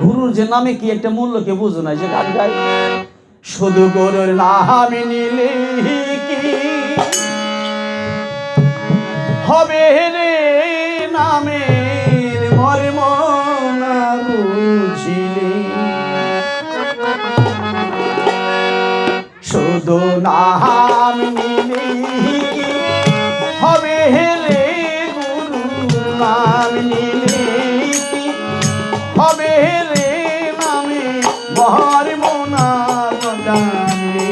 গুরুর যে নামে কি একটা মূল্য কে বুঝো না, যে গান গায় শুধু গুরুর নাম নিলে কি হবে রে নামের মর্ম না বুঝিলে, শুধু নাম নিলে কি হবে রে গুরুর নাম নিলে কি হবে রে নামে মর্ম না জানলে।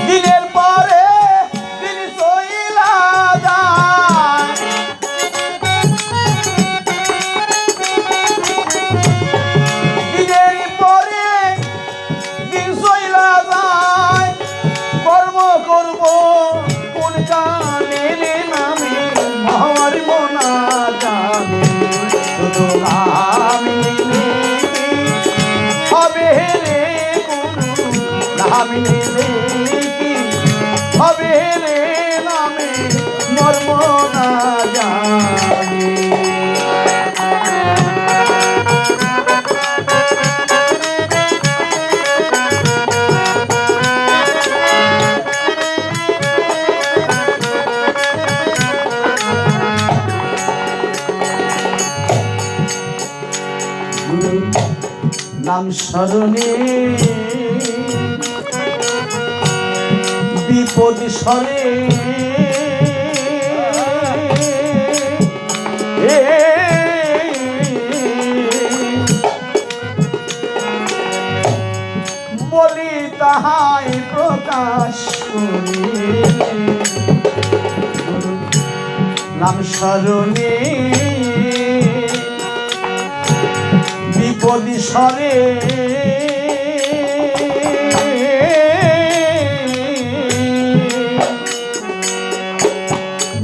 দিনের পরে দিন চইলা যায়, দিনের পরে দিন চইলা যায়, কর্ম করব কোন কালের নামে মর্ম না জানে, শুধু নাম নিলে হবে রে গুরু নাম নিলে কি হবে রে নামে মর্ম না জানে। নাম স্মরণে বিপদ সরে, বলি তাহাই প্রকাশ করি, নাম স্মরণে বিপদ সরে,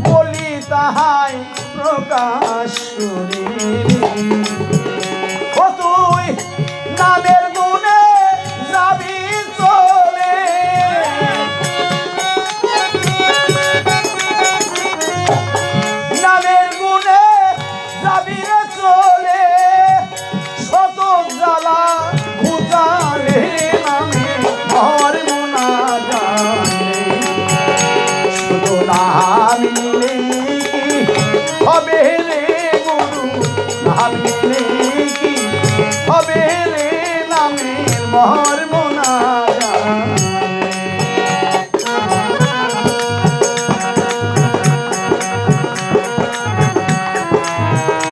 বলি তাহাই প্রকাশ করি, ও তুই নামের গুণে যাবি চলে, নামের গুণে যাবি রে চলে, শত জ্বালা ঘুচালে নামে মর্ম না জানে, শুধু নাম নিলে কি হবে রে গুরু নাম নিলে কি হবে